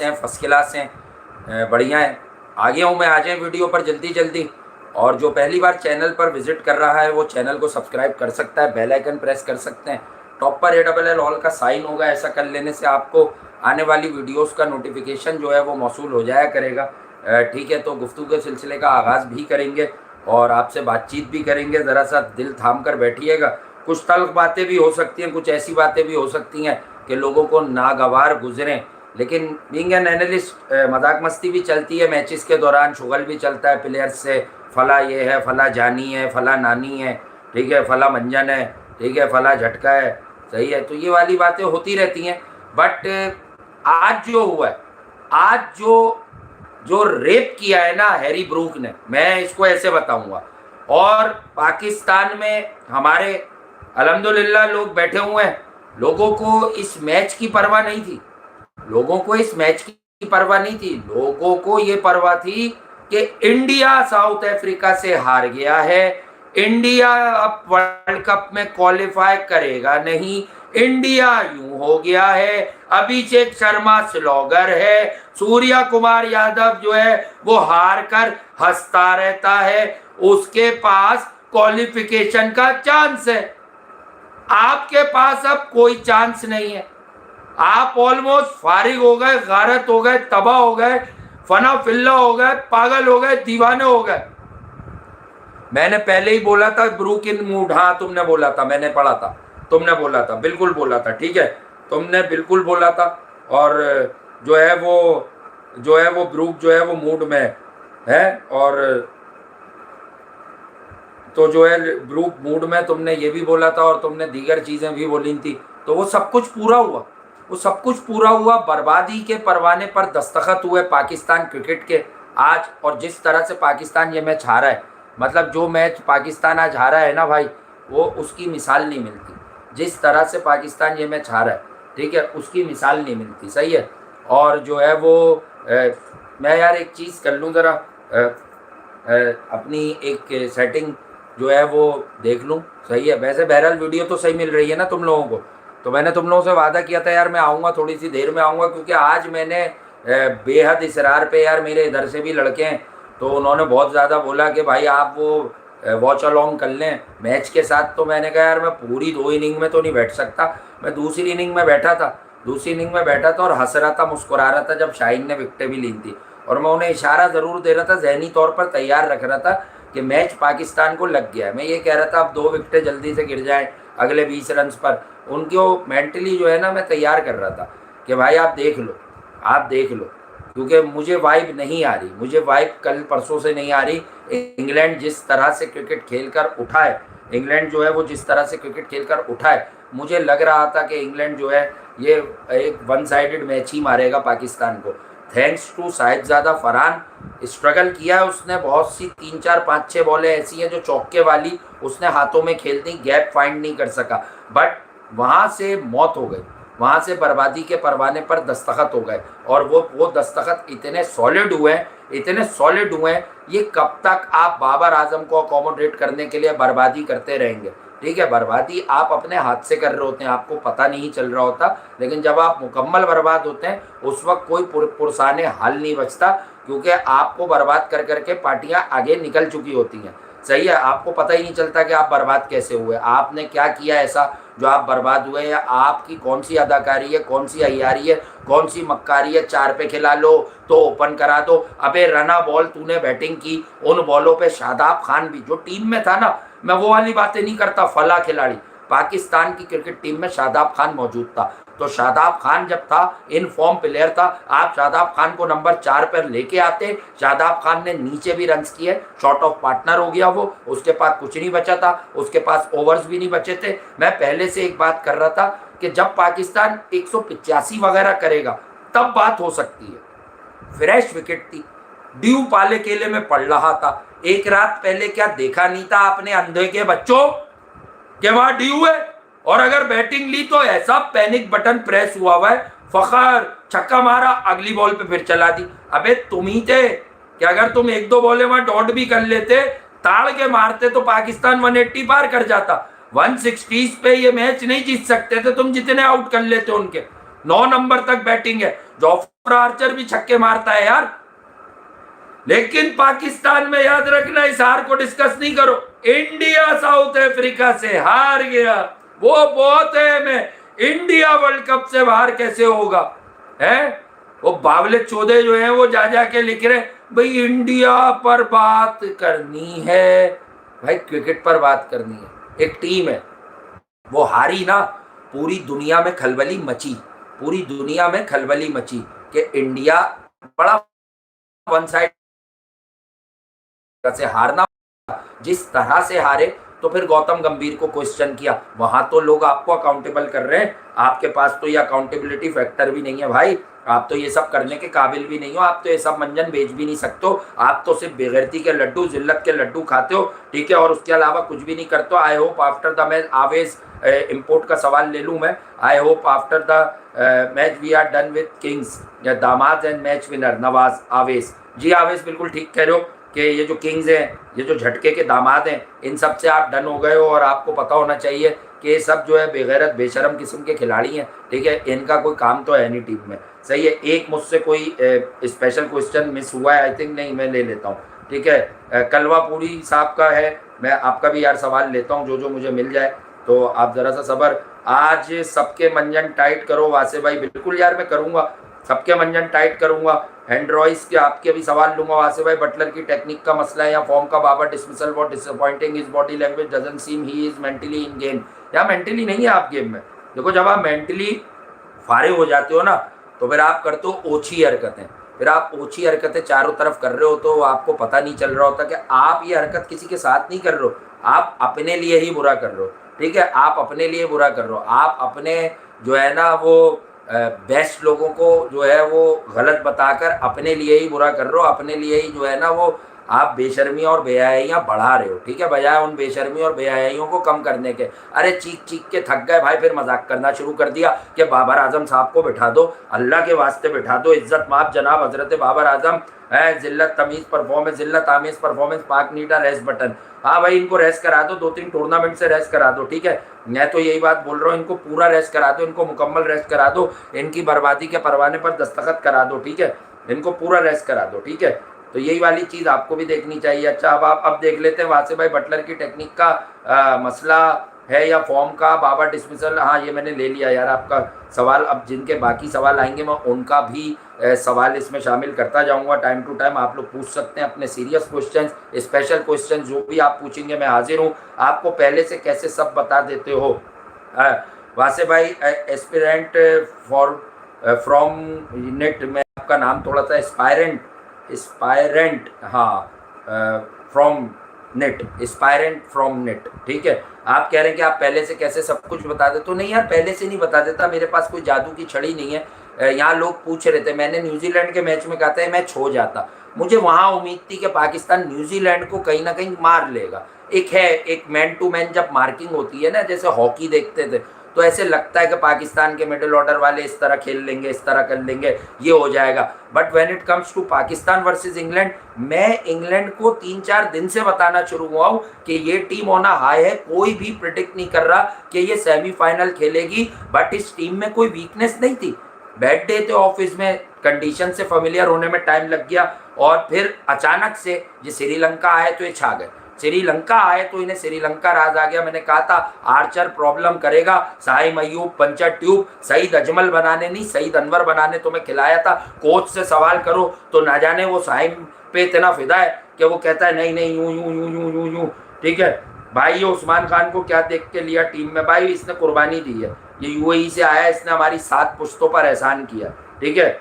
हैं, first class हैं, बढ़िया है। आ गया हूँ मैं, आ जाए वीडियो पर जल्दी जल्दी। और जो पहली बार चैनल पर विजिट कर रहा है वो चैनल को सब्सक्राइब कर सकता है, बेल आइकन प्रेस कर सकते हैं। टॉप पर ALL ऑल का साइन होगा, ऐसा कर लेने से आपको आने वाली वीडियोस का नोटिफिकेशन जो है वो मौसूल हो जाया करेगा। ठीक है, तो गुफ्तगू के सिलसिले का आगाज़ भी करेंगे और आपसे बातचीत भी करेंगे। ज़रा सा दिल थाम कर बैठिएगा। कुछ तल्ख बातें भी हो सकती हैं, कुछ ऐसी बातें भी हो सकती हैं कि लोगों को नागवार गुजरें, लेकिन बीइंग एन एनालिस्ट मजाक मस्ती भी चलती है मैचेस के दौरान, शुगल भी चलता है प्लेयर्स से, फला ये है, फला जानी है, फला नानी है, ठीक है, फला मंजन है, ठीक है, फला झटका है, सही है। तो ये वाली बातें होती रहती हैं। बट आज जो हुआ है, आज जो जो रेप किया है ना हैरी ब्रूक ने, मैं इसको ऐसे बताऊंगा। और पाकिस्तान में हमारे अल्हम्दुलिल्लाह लोग बैठे हुए हैं, लोगों को इस मैच की परवाह नहीं थी। लोगों को इस मैच की परवाह नहीं थी। लोगों को ये परवाह थी कि इंडिया साउथ अफ्रीका से हार गया है, इंडिया अब वर्ल्ड कप में क्वालिफाई करेगा नहीं, इंडिया यूं हो गया है, अभिषेक शर्मा स्लॉगर है, सूर्या कुमार यादव जो है वो हार कर हंसता रहता है, उसके पास क्वालिफिकेशन का चांस है। आपके पास अब कोई चांस नहीं है। आप ऑलमोस्ट फारिग हो गए, गारत हो गए, तबाह हो गए, फना फिल्ला हो गए, पागल हो गए, दीवाने हो गए। मैंने पहले ही बोला था ब्रूक इन मूड, हाँ तुमने बोला था, मैंने पढ़ा था, तुमने बोला था, बिल्कुल बोला था, ठीक है, तुमने बिल्कुल बोला था। और जो है वो ब्रूक जो है वो मूड में है, और तो जो है ब्रूक मूड में, तुमने ये भी बोला था और तुमने दीगर चीज़ें भी बोली थी। तो वो सब कुछ पूरा हुआ, वो सब कुछ पूरा हुआ। बर्बादी के परवाने पर दस्तखत हुए पाकिस्तान क्रिकेट के आज। और जिस तरह से पाकिस्तान ये मैच हारा है, मतलब जो मैच पाकिस्तान आज हारा है ना भाई, वो उसकी मिसाल नहीं मिलती। जिस तरह से पाकिस्तान ये मैच हारा है, ठीक है, उसकी मिसाल नहीं मिलती, सही है। और जो है वो मैं यार एक चीज़ कर लूँ ज़रा, अपनी एक सेटिंग जो है वो देख लूँ, सही है। वैसे बहरहाल वीडियो तो सही मिल रही है ना तुम लोगों को। तो मैंने तुम लोगों से वादा किया था यार मैं आऊँगा, थोड़ी सी देर में आऊँगा, क्योंकि आज मैंने बेहद इसरार पे, यार मेरे इधर से भी लड़के हैं, तो उन्होंने बहुत ज़्यादा बोला कि भाई आप वो वॉच अलॉन्ग कर लें मैच के साथ। तो मैंने कहा यार मैं पूरी 2 इनिंग में तो नहीं बैठ सकता। मैं दूसरी इनिंग में बैठा था, दूसरी इनिंग में बैठा था और हंस रहा था, मुस्कुरा रहा था जब शाहीन ने विकेटें भी ली थी। और मैं उन्हें इशारा ज़रूर दे रहा था, जहनी तौर पर तैयार रख रहा था कि मैच पाकिस्तान को लग गया है। मैं ये कह रहा था अब 2 विकेटें जल्दी से गिर जाएं अगले 20 रन पर। उनको मेंटली जो है ना मैं तैयार कर रहा था कि भाई आप देख लो, आप देख लो, क्योंकि मुझे वाइब नहीं आ रही, मुझे वाइब कल परसों से नहीं आ रही। इंग्लैंड जिस तरह से क्रिकेट खेल कर उठा है, इंग्लैंड जो है वो जिस तरह से क्रिकेट खेल कर उठा है, मुझे लग रहा था कि इंग्लैंड जो है ये एक वन साइडेड मैच ही मारेगा पाकिस्तान को। Thanks to Sahibzada Farhan, struggle किया है उसने, बहुत सी 3 4 5 6 बॉलें ऐसी हैं जो चौके वाली उसने हाथों में खेल दी, गैप फाइंड नहीं कर सका, बट वहाँ से मौत हो गई, वहाँ से बर्बादी के परवाने पर दस्तखत हो गए। और वो दस्तखत इतने सॉलिड हुए हैं, इतने सॉलिड हुए हैं, ये कब तक आप बाबर आजम को अकोमोडेट करने के लिए बर्बादी करते रहेंगे। ठीक है, बर्बादी आप अपने हाथ से कर रहे होते हैं, आपको पता नहीं चल रहा होता, लेकिन जब आप मुकम्मल बर्बाद होते हैं उस वक्त कोई पुरसाने हल नहीं बचता, क्योंकि आपको बर्बाद कर करके पार्टियां आगे निकल चुकी होती हैं, सही है। आपको पता ही नहीं चलता कि आप बर्बाद कैसे हुए, आपने क्या किया ऐसा जो आप बर्बाद हुए, या आपकी कौन सी अदाकारी है, कौन सी अय्यारी है, कौन सी मक्कारी है। 4 पे खिला लो तो ओपन करा दो, अबे रना बॉल तूने बैटिंग की, उन बॉलों पे शादाब खान भी जो टीम में था ना, मैं वो वाली बातें नहीं करता, फला खिलाड़ी पाकिस्तान की क्रिकेट टीम में शादाब खान मौजूद था। तो शादाब खान जब था, इन फॉर्म प्लेयर था, आप शादाब खान को नंबर 4 पर लेके आते। शादाब खान ने नीचे भी रन्स किए, शॉर्ट ऑफ पार्टनर हो गया वो, उसके पास कुछ नहीं बचा था, उसके पास ओवर्स भी नहीं बचे थे। मैं पहले से एक बात कर रहा था कि जब पाकिस्तान 185 वगैरह करेगा तब बात हो सकती है। फ्रेश विकेट थी, ड्यू पाले केले में पड़ रहा था। एक रात पहले क्या देखा नहीं था अपने अंधे के बच्चों कि वहां ड्यू है, और अगर बैटिंग ली तो ऐसा पैनिक बटन प्रेस हुआ है, फखर छक्का मारा, अगली बॉल पे फिर चला दी। अबे तुम ही थे कि अगर तुम 1-2 बॉलें वहां डॉट भी कर लेते, ताड़ के मारते, तो पाकिस्तान 180 पार कर जाता। 160 पे ये मैच नहीं जीत सकते थे तुम, जितने आउट कर लेते उनके। 9 नंबर तक बैटिंग है। जोफ्रा आर्चर भी छक्के मारता है यार। लेकिन पाकिस्तान में याद रखना, इस हार को डिस्कस नहीं करो। इंडिया साउथ अफ्रीका से हार गया, वो बहुत है। मैं इंडिया वर्ल्ड कप से बाहर कैसे होगा है? वो बावले चौधे जो हैं वो जा जाके लिख रहे भाई इंडिया पर बात करनी है। भाई क्रिकेट पर बात करनी है। एक टीम है वो हारी ना, पूरी दुनिया में खलबली मची, पूरी दुनिया में खलबली मची कि इंडिया बड़ा वन साइड से हारना। जिस तरह से हारे तो फिर गौतम गंभीर को क्वेश्चन किया, वहां तो लोग आपको अकाउंटेबल कर रहे हैं, आपके पास तो ये अकाउंटेबिलिटी फैक्टर भी नहीं है भाई, आप तो ये सब करने के काबिल भी नहीं हो, आप तो ये सब मंजन बेच भी नहीं सकते हो, आप तो सिर्फ बेगैरती के लड्डू, जिल्लत के लड्डू खाते हो, ठीक है, और उसके अलावा कुछ भी नहीं करते हो। I hope after the match, आवेश इम्पोर्ट का सवाल ले लूँ मैं, I hope after the match we are done with kings या दामाद एंड मैच विनर नवाज आवेश। जी आवेश बिल्कुल ठीक कह रहे हो कि ये जो किंग्स हैं, ये जो झटके के दामाद हैं, इन सब से आप डन हो गए हो, और आपको पता होना चाहिए कि ये सब जो है बेगैरत बेशरम किस्म के खिलाड़ी हैं, ठीक है, इनका कोई काम तो है नहीं टीम में, सही है। एक मुझसे कोई स्पेशल क्वेश्चन मिस हुआ है, आई थिंक, नहीं मैं ले लेता हूँ, ठीक है। कलवापुरी साहब का है, मैं आपका भी यार सवाल लेता हूँ, जो मुझे मिल जाए, तो आप ज़रा सा सबर। आज सबके मंजन टाइट करो वासे भाई, बिल्कुल यार मैं करूँगा, सबके मंजन टाइट करूंगा। हैंड्रॉइस के आपके भी सवाल लूंगा वासे भाई। बटलर की टेक्निक का मसला है या फॉर्म का Babar dismissal for disappointing, his body language doesn't seem he is mentally in game. या मेंटली नहीं है आप गेम में, देखो जब आप मेंटली फारिग हो जाते हो ना, तो फिर आप करते हो ओछी हरकतें, फिर आप ओछी हरकतें चारों तरफ कर रहे हो, तो आपको पता नहीं चल रहा होता कि आप ये हरकत किसी के साथ नहीं कर रहे हो, आप अपने लिए ही बुरा कर रहे हो, ठीक है, आप अपने लिए बुरा कर रहे हो, आप अपने जो है ना वो बेस्ट लोगों को जो है वो गलत बताकर अपने लिए ही बुरा कर रहे हो, अपने लिए ही जो है ना वो आप बेशर्मियाँ और बेहयाइयाँ बढ़ा रहे हो, ठीक है, बजाय उन बेशर्मी और बेहयाइयों को कम करने के। अरे चीख चीख के थक गए भाई, फिर मजाक करना शुरू कर दिया कि बाबर आजम साहब को बिठा दो, अल्लाह के वास्ते बिठा दो, इज्जत माफ जनाब हजरत बाबर आजम है, जिल्लत तमीज़ परफॉर्मेंस, जिल्लत आमीज़ परफॉर्मेंस, पाक नीटा रेस बटन। हाँ भाई इनको रेस करा दो, 2-3 टूर्नामेंट से रेस करा दो, ठीक है, मैं तो यही बात बोल रहा हूँ, इनको पूरा रेस करा दो, इनको मुकम्मल रेस करा दो, इनकी बर्बादी के परवाने पर दस्तखत करा दो, ठीक है, इनको पूरा रेस करा दो, ठीक है। तो यही वाली चीज़ आपको भी देखनी चाहिए। अच्छा अब देख लेते हैं वासे भाई, बटलर की टेक्निक का मसला है या फॉर्म का बाबर डिसमिसल। हाँ ये मैंने ले लिया यार आपका सवाल। अब जिनके बाकी सवाल आएंगे मैं उनका भी सवाल इसमें शामिल करता जाऊंगा टाइम टू टाइम। आप लोग पूछ सकते हैं अपने सीरियस क्वेश्चंस, स्पेशल क्वेश्चंस जो भी आप पूछेंगे मैं हाजिर हूँ। आपको पहले से कैसे सब बता देते हो वासे भाई। एस्पिरेंट फॉर फ्रॉम नेट में आपका नाम थोड़ा सा एस्पायरेंट हाँ from net, aspirant from net, ठीक है। आप कह रहे हैं कि आप पहले से कैसे सब कुछ बता देते, तो नहीं यार पहले से नहीं बता देता, मेरे पास कोई जादू की छड़ी नहीं है। यहाँ लोग पूछ रहे थे, मैंने न्यूजीलैंड के मैच में कहा था मैच हो जाता, मुझे वहाँ उम्मीद थी कि पाकिस्तान न्यूजीलैंड को कहीं ना कहीं मार लेगा। एक मैन टू मैन जब मार्किंग होती है ना, जैसे हॉकी देखते थे, तो ऐसे लगता है कि पाकिस्तान के मिडिल ऑर्डर वाले इस तरह खेल लेंगे, इस तरह कर लेंगे, ये हो जाएगा। But when it comes to Pakistan versus England, मैं इंग्लैंड को 3-4 दिन से बताना शुरू हुआ हूँ कि ये टीम ऑन अ हाई है, कोई भी प्रिडिक्ट नहीं कर रहा कि ये सेमीफाइनल खेलेगी, बट इस टीम में कोई वीकनेस नहीं थी। बैड डे थे ऑफिस में, कंडीशन से फेमिलियर होने में टाइम लग गया, और फिर अचानक से ये श्रीलंका आए तो ये छा गए, श्रीलंका आए तो इन्हें श्रीलंका राज आ गया। मैंने कहा था आर्चर प्रॉब्लम करेगा, साहिम अयूब पंचर ट्यूब, सईद अजमल बनाने नहीं सईद अनवर बनाने तुम्हें खिलाया था। कोच से सवाल करो तो ना जाने वो साहिम पे इतना फिदा है कि वो कहता है नहीं नहीं यूं यूं यूं यूं यूं यूं, ठीक है भाई। ये उस्मान खान को क्या देख के लिया टीम में, भाई इसने कुर्बानी दी है, ये यूएई से आया, इसने हमारी 7 पुश्तों पर एहसान किया, ठीक है,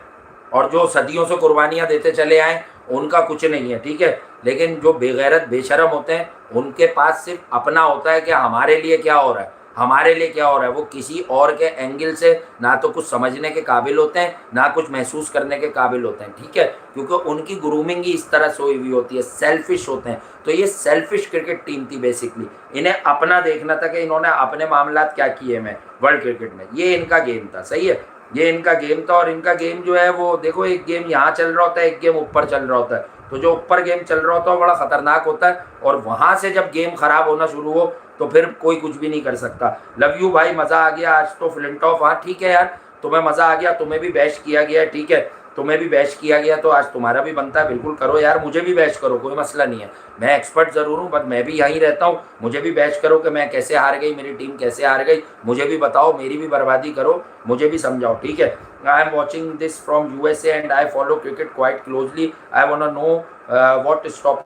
और जो सदियों से कुर्बानियां देते चले आए उनका कुछ नहीं है, ठीक है। लेकिन जो बेगैरत बेशरम होते हैं उनके पास सिर्फ अपना होता है कि हमारे लिए क्या हो रहा है, हमारे लिए क्या हो रहा है, वो किसी और के एंगल से ना तो कुछ समझने के काबिल होते हैं ना कुछ महसूस करने के काबिल होते हैं, ठीक है, क्योंकि उनकी ग्रूमिंग ही इस तरह से हुई होती है, सेल्फिश होते हैं। तो ये सेल्फिश क्रिकेट टीम थी बेसिकली, इन्हें अपना देखना था कि इन्होंने अपने मामलात क्या किए में वर्ल्ड क्रिकेट में, ये इनका गेम था, सही है, ये इनका गेम था। और इनका गेम जो है वो देखो, एक गेम यहाँ चल रहा होता है, एक गेम ऊपर चल रहा होता है, तो जो ऊपर गेम चल रहा होता है वो बड़ा खतरनाक होता है, और वहां से जब गेम खराब होना शुरू हो तो फिर कोई कुछ भी नहीं कर सकता। लव यू भाई, मजा आ गया आज तो फ्लिंटॉफ। हाँ ठीक है यार, तुम्हें मजा आ गया, तुम्हें भी बैश किया गया, ठीक है, तुम्हें भी बैश किया गया, तो आज तुम्हारा भी बनता है, बिल्कुल करो यार, मुझे भी बैश करो, कोई मसला नहीं है। मैं एक्सपर्ट जरूर हूँ, बट मैं भी यहीं रहता हूँ, मुझे भी बैश करो कि मैं कैसे हार गई, मेरी टीम कैसे हार गई, मुझे भी बताओ, मेरी भी बर्बादी करो, मुझे भी समझाओ, ठीक है। I am watching this from USA and I follow cricket quite closely. I want to know what stop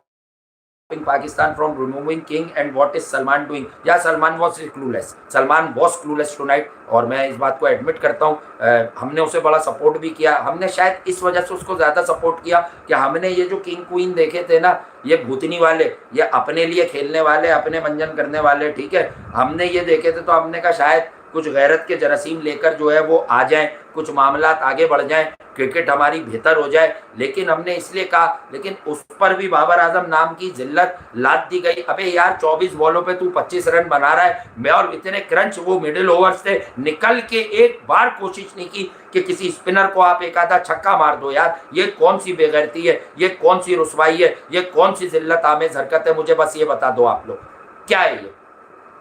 Pakistan from removing king and what is Salman doing? Yeah, Salman was clueless. Salman was clueless tonight और मैं इस बात को admit करता हूँ। हमने उसे बड़ा सपोर्ट भी किया, हमने शायद इस वजह से उसको ज़्यादा सपोर्ट किया कि हमने ये जो किंग क्वीन देखे थे ना, ये भूतनी वाले, ये अपने लिए खेलने वाले, अपने मंजन करने वाले, ठीक है, हमने ये देखे थे, तो हमने कहा शायद कुछ गैरत के जरासीम लेकर जो है वो आ जाएं, कुछ मामलात आगे बढ़ जाएं, क्रिकेट हमारी बेहतर हो जाए। लेकिन हमने इसलिए कहा, लेकिन उस पर भी बाबर आजम नाम की जिल्लत लाद दी गई। अबे यार 24 बॉलों पे तू 25 रन बना रहा है, मैं और इतने क्रंच वो मिडिल ओवर्स थे, निकल के एक बार कोशिश नहीं की कि किसी स्पिनर को आप एक आधा छक्का मार दो। यार ये कौन सी बेगैरती है, ये कौन सी रुसवाई है, ये कौन सी जिल्लत आमेज हरकत है, मुझे बस ये बता दो आप लोग, क्या है ये,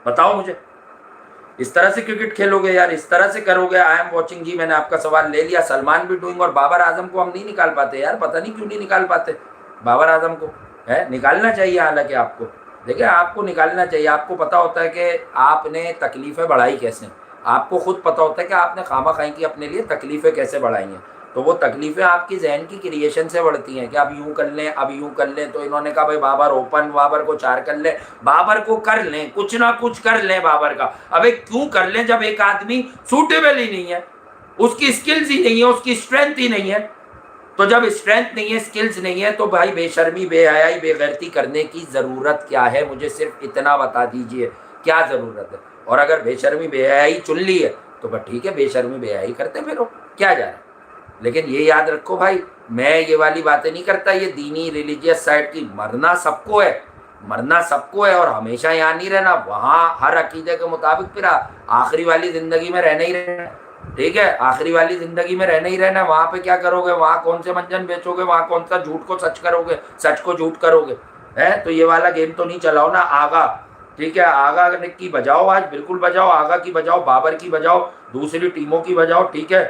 बताओ मुझे। इस तरह से क्रिकेट खेलोगे यार, इस तरह से करोगे। आई एम वॉचिंग जी, मैंने आपका सवाल ले लिया। सलमान भी डूइंग, और बाबर आजम को हम नहीं निकाल पाते यार, पता नहीं क्यों नहीं निकाल पाते बाबर आजम को, है निकालना चाहिए। हालांकि आपको देखिए, आपको निकालना चाहिए। आपको पता होता है कि आपने तकलीफ़ें बढ़ाई कैसे, आपको खुद पता होता है कि आपने खामा खाई की अपने लिए तकलीफ़ें कैसे बढ़ाई हैं। तो वो तकलीफ़ें आपकी जहन की क्रिएशन से बढ़ती हैं कि अब यूँ कर लें, अब यूँ कर लें। तो इन्होंने कहा भाई बाबर ओपन, बाबर को 4 कर लें, बाबर को कर लें, कुछ ना कुछ कर लें बाबर का। अबे क्यों कर लें जब एक आदमी सूटेबल ही नहीं है, उसकी स्किल्स ही नहीं है, उसकी स्ट्रेंथ ही नहीं है। तो जब स्ट्रेंथ नहीं है, स्किल्स नहीं है, तो भाई बेशर्मी, बेहयाई, बेगैरती करने की ज़रूरत क्या है? मुझे सिर्फ इतना बता दीजिए, क्या ज़रूरत है? और अगर बेशर्मी बेहयाई चुन ली है तो बस ठीक है, बेशर्मी बेहयाई करते फिरो, क्या जा रहा है। लेकिन ये याद रखो भाई, मैं ये वाली बातें नहीं करता, ये दीनी रिलीजियस साइड की। मरना सबको है, मरना सबको है, और हमेशा यहाँ नहीं रहना, वहाँ हर अकीदे के मुताबिक फिर आखिरी वाली ज़िंदगी में रहना ही रहना, ठीक है, आखिरी वाली ज़िंदगी में रहना ही रहना। वहाँ पे क्या करोगे, वहाँ कौन से मंजन बेचोगे, वहाँ कौन सा झूठ को सच करोगे, सच को झूठ करोगे, है? तो ये वाला गेम तो नहीं चलाओ ना। आगा, ठीक है, आगा की बजाओ, आज बिल्कुल बजाओ, आगा की बजाओ, बाबर की बजाओ, दूसरी टीमों की बजाओ, ठीक है।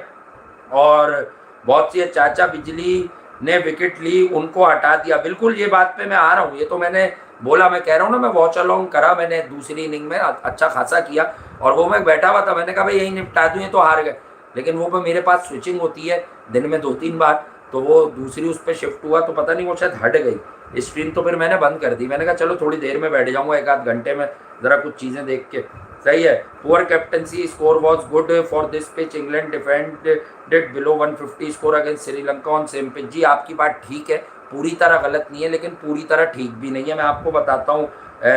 और बहुत सी चाचा बिजली ने विकेट ली, उनको हटा दिया, बिल्कुल ये बात पे मैं आ रहा हूँ। ये तो मैंने बोला, मैं कह रहा हूँ ना, मैं वॉच अलोंग करा मैंने दूसरी इनिंग में, अच्छा खासा किया, और वो मैं बैठा हुआ था, मैंने कहा भाई यही निपटा दूँ, ये तो हार गए। लेकिन वो मेरे पास स्विचिंग होती है दिन में 2-3 बार, तो वो दूसरी उस पर शिफ्ट हुआ, तो पता नहीं वो शायद हट गई स्क्रीन, तो फिर मैंने बंद कर दी। मैंने कहा चलो थोड़ी देर में बैठ जाऊँगा, 1-8 घंटे में ज़रा कुछ चीज़ें देख के। सही है। Poor captaincy score was good for this pitch, England defended below 150 score against Sri Lanka on same pitch. जी आपकी बात ठीक है, पूरी तरह गलत नहीं है, लेकिन पूरी तरह ठीक भी नहीं है। मैं आपको बताता हूँ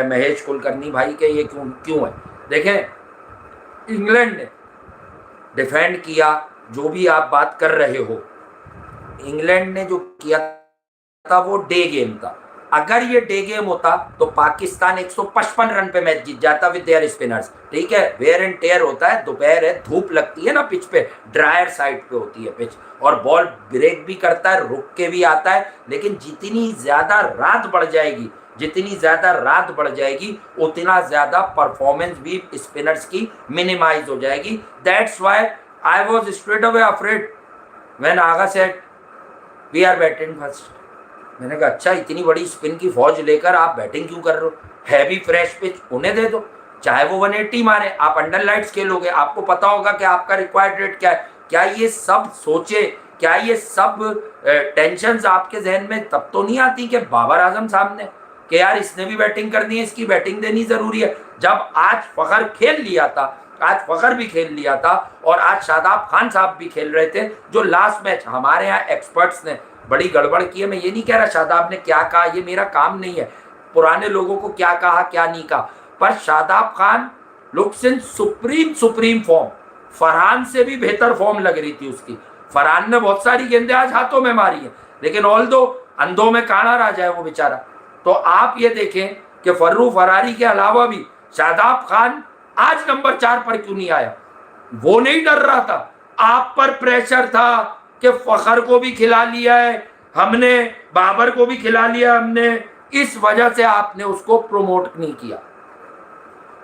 महेश कुलकर्णी भाई के ये क्यों है। देखें, इंग्लैंड ने डिफेंड किया, जो भी आप बात कर रहे हो, इंग्लैंड ने जो किया था वो डे गेम था। अगर ये डे गेम होता तो पाकिस्तान 155 रन पे मैच जीत जाता विद देयर स्पिनर्स, ठीक है। वेयर एंड टेयर होता है, दोपहर है, धूप लगती है ना पिच पे, ड्रायर साइड पे होती है पिच, और बॉल ब्रेक भी करता है, रुक के भी आता है। लेकिन जितनी ज्यादा रात बढ़ जाएगी, जितनी ज्यादा रात बढ़ जाएगी, उतना ज्यादा परफॉर्मेंस भी स्पिनर्स की मिनिमाइज हो जाएगी। That's why I was straight away afraid when Agha said we are batting first. मैंने कहा अच्छा, इतनी बड़ी स्पिन की फौज लेकर आप बैटिंग क्यों कर रहे हो? हैवी फ्रेश पिच उन्हें दे दो, चाहे वो 180 मारे, आप अंडर लाइट्स खेलोगे, आपको पता होगा कि आपका रिक्वायर्ड रेट क्या है। क्या ये सब सोचे, क्या ये सब टेंशन्स आपके जहन में तब तो नहीं आती कि बाबर आजम सामने, कि यार इसने भी बैटिंग करनी है, इसकी बैटिंग देनी जरूरी है। जब आज फखर खेल लिया था, आज फखर भी खेल लिया था, और आज शादाब खान साहब भी खेल रहे थे, जो लास्ट मैच हमारे यहाँ एक्सपर्ट्स ने बड़ी गड़बड़ की है। मैं ये नहीं कह रहा शादाब ने क्या कहा, ये मेरा काम नहीं है पुराने लोगों को क्या कहा क्या नहीं कहा, पर Shadab Khan looks in supreme form. Farhan से भी बेहतर फॉर्म लग रही थी उसकी। फरहान ने बहुत सारी गेंदें आज हाथों में मारी हैं, लेकिन ऑल दो अंधों में काना राजा है वो बेचारा। तो आप ये देखें कि फर्रू फरारी के अलावा भी शादाब खान आज नंबर 4 पर क्यों नहीं आया? वो नहीं डर रहा था, आप पर प्रेशर था कि फखर को भी खिला लिया है हमने, बाबर को भी खिला लिया हमने, इस वजह से आपने उसको प्रमोट नहीं किया।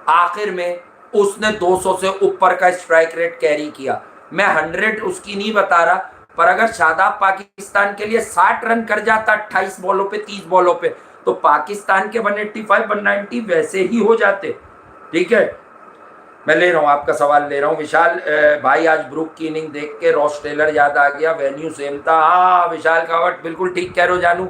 आखिर में उसने 200 से ऊपर का स्ट्राइक रेट कैरी किया। मैं 100 उसकी नहीं बता रहा, पर अगर शादाब पाकिस्तान के लिए 60 रन कर जाता 28 बॉलों पे 30 बॉलों पे, तो पाकिस्तान के 185 190 वैसे ही हो जाते। ठीक है, मैं ले रहा हूँ आपका सवाल ले रहा हूँ विशाल भाई। आज ब्रूक की इनिंग देख के रॉस टेलर याद आ गया, वेन्यू सेम था। हाँ विशाल कावट बिल्कुल ठीक कह रहे हो जानू।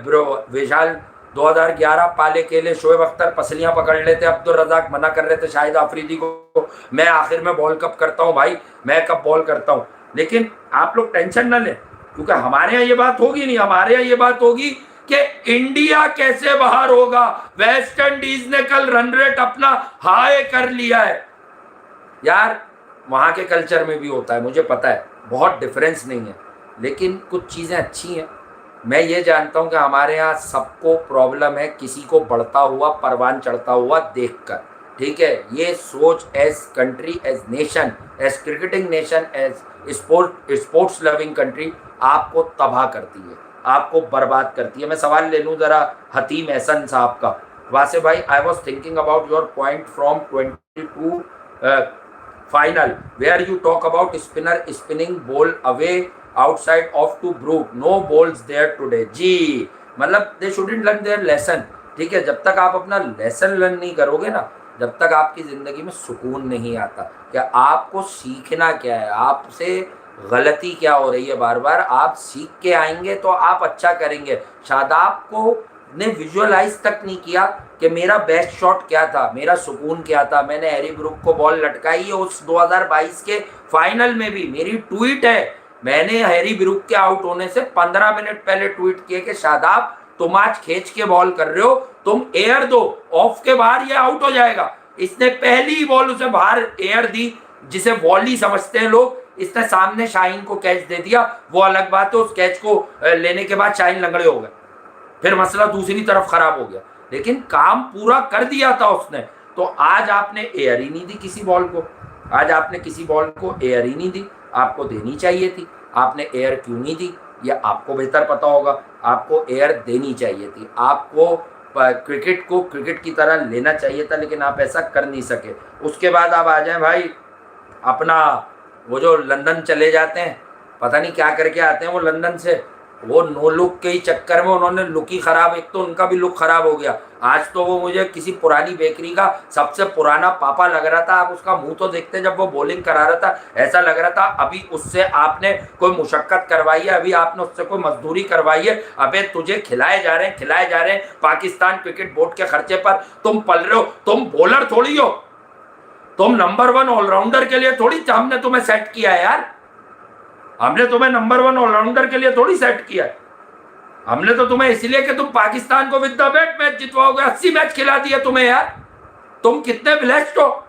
ब्रो विशाल 2011 पाले केले शोएब अख्तर पसलियां पकड़ लेते, अब्दुल रजाक मना कर रहे थे शाहिद आफरीदी को, मैं आखिर में बॉल कब करता हूँ भाई, मैं कब बॉल करता हूँ। लेकिन आप लोग टेंशन ना लें, क्योंकि हमारे यहाँ ये बात होगी नहीं, हमारे यहाँ ये बात होगी कि इंडिया कैसे बाहर होगा। वेस्ट इंडीज ने कल रन रेट अपना हाई कर लिया है यार, वहां के कल्चर में भी होता है, मुझे पता है बहुत डिफरेंस नहीं है, लेकिन कुछ चीजें अच्छी हैं। मैं ये जानता हूं कि हमारे यहाँ सबको प्रॉब्लम है किसी को बढ़ता हुआ परवान चढ़ता हुआ देखकर। ठीक है, ये सोच as country, as nation, as cricketing nation, as sports loving country आपको तबाह करती है, आपको बर्बाद करती है। मैं सवाल ले लूँ जरा हतीम एहसन साहब का। वासे भाई, I was thinking about your point from 22 final where you talk about spinner spinning ball away outside off to Brook, no balls there today जी। मतलब they shouldn't learn their lesson। ठीक है, जब तक आप अपना लेसन लर्न नहीं करोगे ना, जब तक आपकी जिंदगी में सुकून नहीं आता। क्या आपको सीखना क्या है, आपसे गलती क्या हो रही है, बार बार आप सीख के आएंगे तो आप अच्छा करेंगे। शादाब को ने विजुअलाइज तक नहीं किया कि मेरा बेस्ट शॉट क्या था, मेरा सुकून क्या था। मैंने हैरी ब्रूक को बॉल लटकाई है उस 2022 के फाइनल में भी, मेरी ट्वीट है, मैंने हैरी ब्रूक के आउट होने से 15 मिनट पहले ट्वीट किए कि शादाब तुम आज खींच के बॉल कर रहे हो, तुम एयर दो, ऑफ के बाहर ये आउट हो जाएगा। इसने पहली बॉल उसे बाहर एयर दी, जिसे वॉली समझते हैं लोग। इसने सामने शाहीन को कैच दे दिया, वो अलग बात है, उस कैच को लेने के बाद शाहीन लंगड़े हो गए, फिर मसला दूसरी तरफ खराब हो गया, लेकिन काम पूरा कर दिया था उसने। तो आज आपने एयर ही नहीं दी किसी बॉल को, आज आपने किसी बॉल को एयर ही नहीं दी, आपको देनी चाहिए थी। आपने एयर क्यों नहीं दी, ये आपको बेहतर पता होगा। आपको एयर देनी चाहिए थी, आपको क्रिकेट को क्रिकेट की तरह लेना चाहिए था, लेकिन आप ऐसा कर नहीं सके। उसके बाद आप आ जाए भाई अपना, वो जो लंदन चले जाते हैं, पता नहीं क्या करके आते हैं वो लंदन से, वो नो लुक के ही चक्कर में उन्होंने लुक ही खराब, एक तो उनका भी लुक खराब हो गया। आज तो वो मुझे किसी पुरानी बेकरी का सबसे पुराना पापा लग रहा था। आप उसका मुंह तो देखते, जब वो बॉलिंग करा रहा था ऐसा लग रहा था अभी उससे आपने कोई मुशक्कत करवाई है, अभी आपने उससे कोई मजदूरी करवाई है। अबे तुझे खिलाए जा रहे हैं पाकिस्तान क्रिकेट बोर्ड के खर्चे पर, तुम पल रहे हो, तुम बॉलर थोड़ी हो, तुम नंबर 1 ऑलराउंडर के लिए थोड़ी हमने तुम्हें सेट किया है यार, हमने तुम्हें नंबर 1 ऑलराउंडर के लिए थोड़ी सेट किया है। हमने तो तुम्हें इसलिए कि तुम पाकिस्तान को विद द बैट मैच जितवाओगे, 80 मैच खिला दिया तुम्हें यार, तुम कितने ब्लेस्ड हो।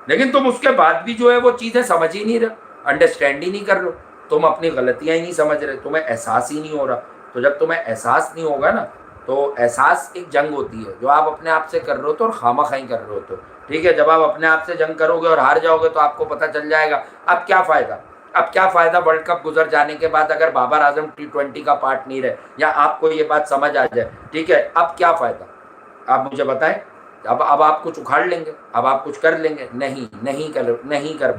लेकिन तुम उसके बाद भी जो है वो चीजें समझ ही नहीं रहे, अंडरस्टैंड ही नहीं कर रहे, तुम अपनी गलतियां ही नहीं समझ रहे, तुम्हें एहसास ही नहीं हो रहा। तो जब तुम्हें एहसास नहीं होगा ना, तो एहसास एक जंग होती है जो आप अपने आप से कर रहे हो तो, और खामा खाई कर रहे हो तो। ठीक है, जब आप अपने आप से जंग करोगे और हार जाओगे तो आपको पता चल जाएगा अब क्या फ़ायदा, अब क्या फ़ायदा वर्ल्ड कप गुजर जाने के बाद अगर बाबर आजम T20 का पार्ट नहीं रहे, या आपको ये बात समझ आ जाए। ठीक है, अब क्या फ़ायदा, आप मुझे बताएं। अब आप कुछ उखाड़ लेंगे, अब आप कुछ कर लेंगे, नहीं कर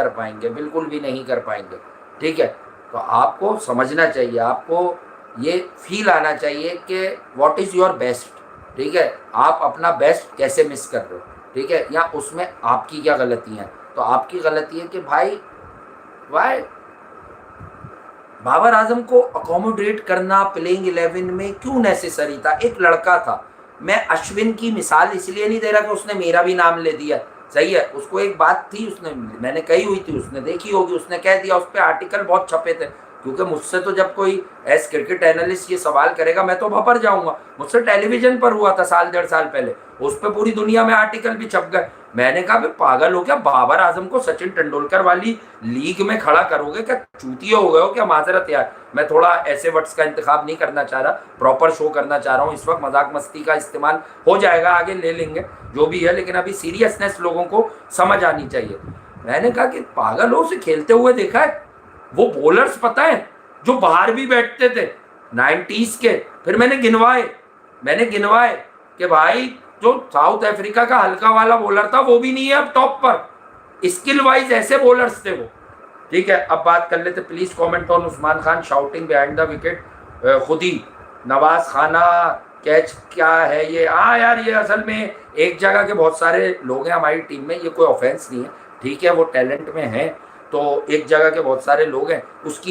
पाएंगे, बिल्कुल भी नहीं कर पाएंगे। ठीक है, तो आपको समझना चाहिए, आपको ये फील आना चाहिए कि व्हाट इज़ योर बेस्ट। ठीक है, आप अपना बेस्ट कैसे मिस कर रहे हो। ठीक है, या उसमें आपकी क्या गलतियाँ हैं। तो आपकी गलती है कि भाई वाई बाबर आजम को अकोमोडेट करना प्लेइंग 11 में क्यों नेसेसरी था। एक लड़का था, मैं अश्विन की मिसाल इसलिए नहीं दे रहा कि उसने मेरा भी नाम ले दिया, सही है, उसको एक बात थी, उसने मैंने कही हुई थी, उसने देखी होगी, उसने कह दिया, उस पर आर्टिकल बहुत छपे थे। क्योंकि मुझसे तो जब कोई एज क्रिकेट एनालिस्ट ये सवाल करेगा मैं तो भपर जाऊंगा। मुझसे टेलीविजन पर हुआ था 1.5 साल पहले, उस पर पूरी दुनिया में आर्टिकल भी छप गए। मैंने कहा पागल हो क्या, बाबर आजम को सचिन तेंदुलकर वाली लीग में खड़ा करोगे क्या, चूतिया हो गए हो क्या। माजरत यार, मैं थोड़ा ऐसे वर्ड्स का इंतखाब नहीं करना चाह रहा, प्रॉपर शो करना चाह रहा हूँ इस वक्त। मजाक मस्ती का इस्तेमाल हो जाएगा, आगे ले लेंगे जो भी है, लेकिन अभी सीरियसनेस लोगों को समझ आनी चाहिए। मैंने कहा कि पागल हो, उसे खेलते हुए देखा है। वो बॉलर्स पता है जो बाहर भी बैठते थे 90s के, फिर मैंने गिनवाए कि भाई जो साउथ अफ्रीका का हल्का वाला बॉलर था वो भी नहीं है अब टॉप पर। स्किल वाइज ऐसे बॉलर्स थे वो। ठीक है, अब बात कर लेते, please comment on Usman Khan shouting behind the wicket. खुद ही नवाज खाना कैच क्या है ये। हाँ यार, ये असल में एक जगह के बहुत सारे लोग हैं हमारी टीम में, ये कोई ऑफेंस नहीं है, ठीक है, वो टैलेंट में है, तो एक जगह के बहुत सारे लोग हैं, उसकी